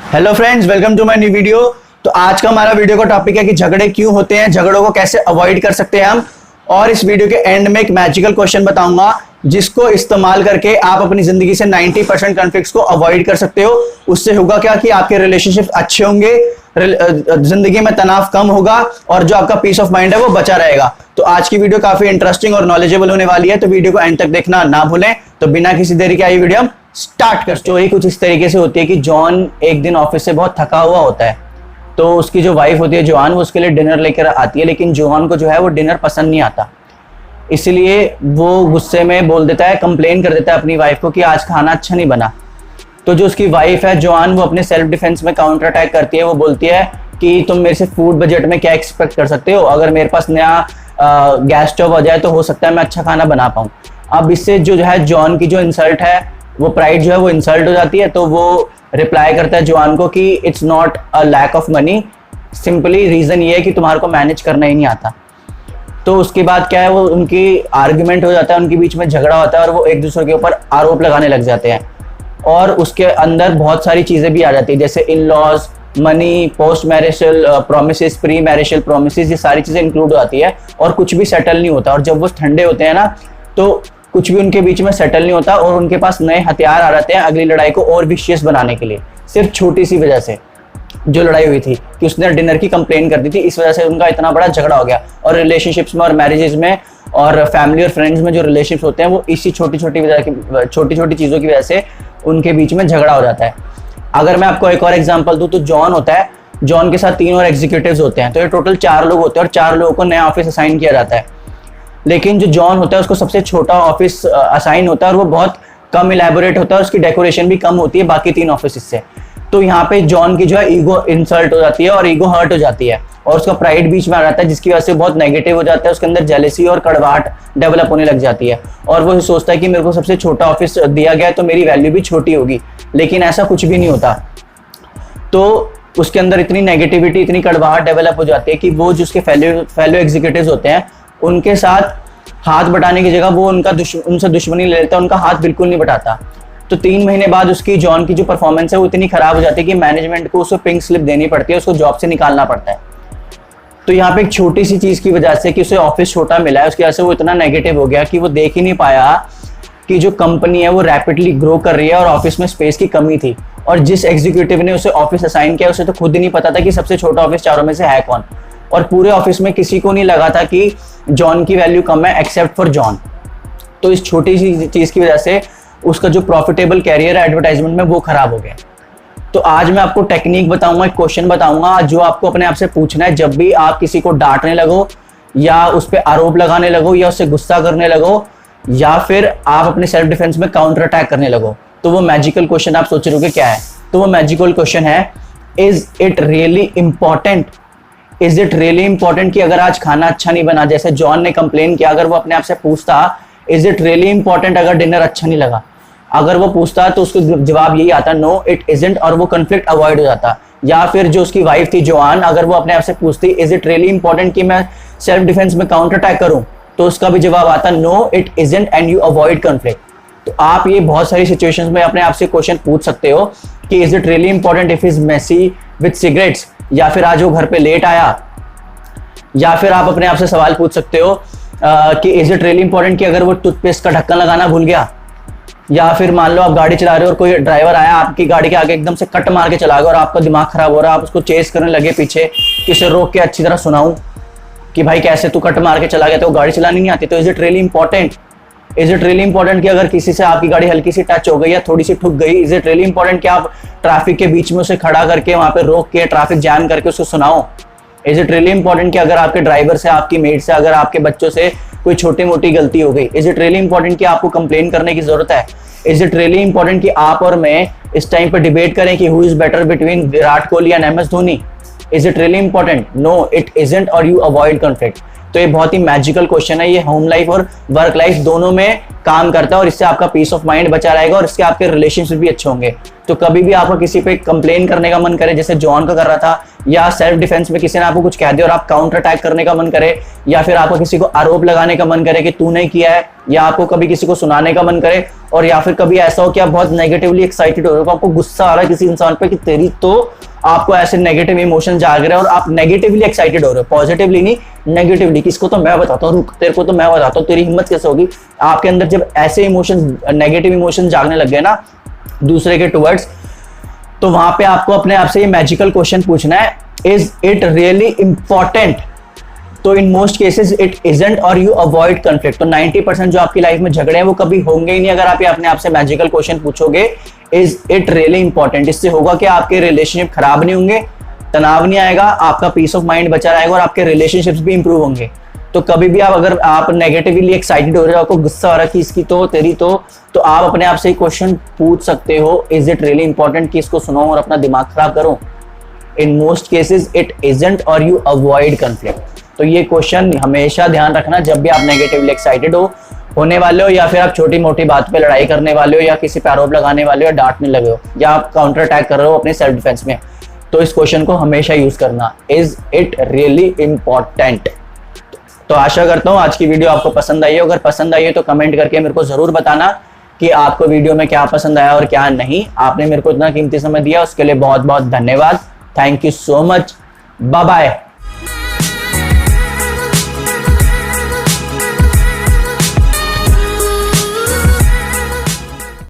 Hello friends, welcome to my new video. तो आज का हमारा वीडियो का टॉपिक है कि झगड़े क्यों होते हैं, झगड़ों को कैसे अवॉइड कर सकते हैं हम। और इस वीडियो के एंड में एक मैजिकल क्वेश्चन बताऊंगा जिसको इस्तेमाल करके आप अपनी जिंदगी से 90% कॉन्फ्लिक्ट्स को अवॉइड कर सकते हो। उससे होगा क्या कि आपके रिलेशनशिप अच्छे होंगे, जिंदगी में तनाव कम होगा और जो आपका पीस ऑफ माइंड है वो बचा रहेगा। तो आज की वीडियो काफी इंटरेस्टिंग और नॉलेजेबल होने वाली है, तो वीडियो को एंड तक देखना ना भूलें। तो बिना किसी देरी के आइए वीडियो हम स्टार्ट कर। स्टोरी कुछ इस तरीके से होती है कि जॉन एक दिन ऑफिस से बहुत थका हुआ होता है, तो उसकी जो वाइफ होती है जोआन, वो उसके लिए डिनर लेकर आती है, लेकिन जोआन को जो है वो डिनर पसंद नहीं आता। इसलिए वो गुस्से में बोल देता है, कंप्लेन कर देता है अपनी वाइफ को कि आज खाना अच्छा नहीं बना। तो जो उसकी वाइफ है जोआन, वो अपने सेल्फ डिफेंस में काउंटर अटैक करती है। वो बोलती है कि तुम मेरे से फूड बजट में क्या एक्सपेक्ट कर सकते हो, अगर मेरे पास नया गैस स्टोव आ जाए तो हो सकता है मैं अच्छा खाना बना पाऊँ। अब इससे जो है जॉन की जो इंसल्ट है, वो प्राइड जो है वो इंसल्ट हो जाती है। तो वो रिप्लाई करता है जोआन को कि it's not a lack of money, simply reason ये है कि तुम्हारे को मैनेज करना ही नहीं आता। तो उसके बाद क्या है, वो उनकी आर्ग्यूमेंट हो जाता है, उनके बीच में झगड़ा होता है और वो एक दूसरे के ऊपर आरोप लगाने लग जाते हैं। और उसके अंदर बहुत सारी चीजें भी आ जाती है, जैसे in-laws, money, post marital promises, pre marital promises, ये सारी चीजें इंक्लूड होती है और कुछ भी सेटल नहीं होता। और जब वो ठंडे होते हैं ना, तो कुछ भी उनके बीच में सेटल नहीं होता और उनके पास नए हथियार आ जाते हैं अगली लड़ाई को और विशियस बनाने के लिए। सिर्फ छोटी सी वजह से जो लड़ाई हुई थी कि उसने डिनर की कंप्लेन कर दी थी, इस वजह से उनका इतना बड़ा झगड़ा हो गया। और रिलेशनशिप्स में और मैरिजेस में और फैमिली और फ्रेंड्स में जो रिलेशनशिप्स होते हैं, वो इसी छोटी छोटी चीज़ों की वजह से उनके बीच में झगड़ा हो जाता है। अगर मैं आपको एक और एग्जाम्पल दूँ तो जॉन होता है, जॉन के साथ 3 और एग्जीक्यूटिव्स होते हैं, तो ये टोटल 4 लोग होते हैं और 4 लोगों को नया ऑफिस असाइन किया जाता है। लेकिन जो जॉन होता है उसको सबसे छोटा ऑफिस असाइन होता है और वो बहुत कम इलेबोरेट होता है, उसकी डेकोरेशन भी कम होती है बाकी 3 ऑफिस से। तो यहाँ पे जॉन की जो है ईगो इंसल्ट हो जाती है और ईगो हर्ट हो जाती है और उसका प्राइड बीच में आ जाता है, जिसकी वजह से बहुत नेगेटिव हो जाता है। उसके अंदर जेलेसी और कड़वाहट डेवलप होने लग जाती है और वो सोचता है कि मेरे को सबसे छोटा ऑफिस दिया गया है तो मेरी वैल्यू भी छोटी होगी, लेकिन ऐसा कुछ भी नहीं होता। तो उसके अंदर इतनी नेगेटिविटी, इतनी कड़वाहट डेवलप हो जाती है कि वो जो उसके फेलो एग्जीक्यूटिव्स होते हैं, उनके साथ हाथ बटाने की जगह वो उनसे दुश्मनी ले लेता है, उनका हाथ बिल्कुल नहीं बटाता। तो 3 महीने बाद उसकी जॉन की जो परफॉर्मेंस है वो इतनी खराब हो जाती है कि मैनेजमेंट को उसको पिंक स्लिप देनी पड़ती है, उसको जॉब से निकालना पड़ता है। तो यहाँ पे एक छोटी सी चीज की वजह से कि उसे ऑफिस छोटा मिला है, उसकी वजह से वो इतना नेगेटिव हो गया कि वो देख ही नहीं पाया कि जो कंपनी है वो रैपिडली ग्रो कर रही है और ऑफिस में स्पेस की कमी थी। और जिस एग्जीक्यूटिव ने उसे ऑफिस असाइन किया, उसे तो खुद ही नहीं पता था कि सबसे छोटा ऑफिस चारों में से है कौन। और पूरे ऑफिस में किसी को नहीं लगा था कि जॉन की वैल्यू कम है एक्सेप्ट फॉर जॉन। तो इस छोटी सी चीज की वजह से उसका जो प्रॉफिटेबल कैरियर है एडवर्टाइजमेंट में, वो खराब हो गया। तो आज मैं आपको टेक्निक बताऊंगा, एक क्वेश्चन बताऊंगा जो आपको अपने आप से पूछना है जब भी आप किसी को डांटने लगो या उस पर आरोप लगाने लगो या उससे गुस्सा करने लगो या फिर आप अपने सेल्फ डिफेंस में काउंटर अटैक करने लगो। तो वो मैजिकल क्वेश्चन आप सोच रहे हो क्या है? तो वो मैजिकल क्वेश्चन है, is it really important? Is it really important कि अगर आज खाना अच्छा नहीं बना, जैसे जॉन ने कंप्लेन किया, अगर वो अपने आप से पूछता इज इट रियली इंपॉर्टेंट अगर डिनर अच्छा नहीं लगा, अगर वो पूछता तो उसको जवाब यही आता नो इट इजंट, और वो कंफ्लिक्ट अवॉइड हो जाता। या फिर जो उसकी वाइफ थी जोआन, अगर वो अपने आप से पूछती इज इट रियली इंपॉर्टेंट कि मैं सेल्फ डिफेंस में काउंटर अटैक करूं, तो उसका भी जवाब आता no it isn't and you avoid conflict. तो आप ये बहुत सारी सिचुएशंस में अपने आप से क्वेश्चन पूछ सकते हो कि is it really important if is Messi with cigarettes, या फिर आज वो घर पे लेट आया। या फिर आप अपने आप से सवाल पूछ सकते हो कि इज इट रियली इंपॉर्टेंट कि अगर वो टूथपेस्ट का ढक्कन लगाना भूल गया। या फिर मान लो आप गाड़ी चला रहे हो और कोई ड्राइवर आया आपकी गाड़ी के आगे एकदम से कट मार के चला गया और आपका दिमाग खराब हो रहा है, आप उसको चेस करने लगे पीछे कि उसे रोक के अच्छी तरह सुनाऊं कि भाई कैसे तू कट मार के चला गया, तो गाड़ी चलानी नहीं आती। तो is it really important? Is it really important कि अगर किसी से आपकी गाड़ी हल्की सी टच हो गई या थोड़ी सी ठुक गई, इज इट रियली इंपॉर्टेंट कि आप ट्रैफिक के बीच में उसे खड़ा करके वहां पे रोक के ट्रैफिक जैम करके उसको सुनाओ? इज इट रियली इंपॉर्टेंट कि अगर आपके ड्राइवर से, आपकी मेट से, अगर आपके बच्चों से कोई छोटी मोटी गलती हो गई, इज इट रियली इंपॉर्टेंट कि आपको कंप्लेन करने की जरूरत है? इज इट रियली इंपॉर्टेंट कि आप और मैं इस टाइम पर डिबेट करें कि who is better between Virat Kohli and MS Dhoni? Is it really important? No it isn't, और यू अवॉइड कॉन्फ्लिक्ट। तो ये बहुत ही मैजिकल क्वेश्चन है, ये होम लाइफ और वर्क लाइफ दोनों में काम करता है और इससे आपका पीस ऑफ माइंड बचा रहेगा और इससे आपके रिलेशनशिप भी अच्छे होंगे। तो कभी भी आपको किसी पे कंप्लेन करने का मन करे, जैसे जॉन का कर रहा था, या सेल्फ डिफेंस में किसी ने आपको कुछ कह दिया और आप काउंटर अटैक करने का मन करे, या फिर आपको किसी को आरोप लगाने का मन करे कि तूने किया है, या आपको कभी किसी को सुनाने का मन करे, और या फिर कभी ऐसा हो कि आप बहुत नेगेटिवली एक्साइटेड हो रहे हो, आपको गुस्सा आ रहा है किसी इंसान पे कि तेरी तो, आपको ऐसे नेगेटिव इमोशन जाग रहे हैं और आप नेगेटिवली एक्साइटेड हो रहे हो, पॉजिटिवली नहीं, नेगेटिवली, किसको तो मैं बताता हूँ, रुक तेरे को तो मैं बताता हूँ, तेरी हिम्मत कैसे होगी। आपके अंदर जब ऐसे इमोशन, नेगेटिव इमोशन जागने लग गए ना दूसरे के टुवर्ड्स, तो वहां पे आपको अपने आप से ये मैजिकल क्वेश्चन पूछना है, इज इट रियली इंपॉर्टेंट? तो in most cases it isn't और यू अवॉइड कॉन्फ्लिक्ट। तो 90% जो आपकी लाइफ में झगड़े हैं वो कभी होंगे ही नहीं अगर आप ये अपने आप से मैजिकल क्वेश्चन पूछोगे, इज इट रियली इंपॉर्टेंट। इससे होगा कि आपके रिलेशनशिप खराब नहीं होंगे, तनाव नहीं आएगा, आपका पीस ऑफ माइंड बचा रहेगा और आपके रिलेशनशिप्स भी इंप्रूव होंगे। तो कभी भी आप, अगर आप नेगेटिवली एक्साइटेड हो रहे हो, आपको गुस्सा आ रहा है कि इसकी तो, तेरी तो आप अपने आप से क्वेश्चन पूछ सकते हो, इज इट रियली इंपॉर्टेंट कि इसको सुनो और अपना दिमाग खराब करो। इन मोस्ट केसेस इट इजंट और यू अवॉइड कॉन्फ्लिक्ट। तो ये क्वेश्चन हमेशा ध्यान रखना जब भी आप नेगेटिवली एक्साइटेड होने वाले हो, या फिर आप छोटी मोटी बात पे लड़ाई करने वाले हो, या किसी पे आरोप लगाने वाले हो, या डांटने लगे हो, या आप काउंटर अटैक कर रहे हो अपने सेल्फ डिफेंस में, तो इस क्वेश्चन को हमेशा यूज करना, इज इट रियली इंपॉर्टेंट। तो आशा करता हूँ आज की वीडियो आपको पसंद आई हो। अगर पसंद आई है तो कमेंट करके मेरे को जरूर बताना कि आपको वीडियो में क्या पसंद आया और क्या नहीं। आपने मेरे को इतना कीमती समय दिया उसके लिए बहुत बहुत धन्यवाद। Thank you so much. Bye bye.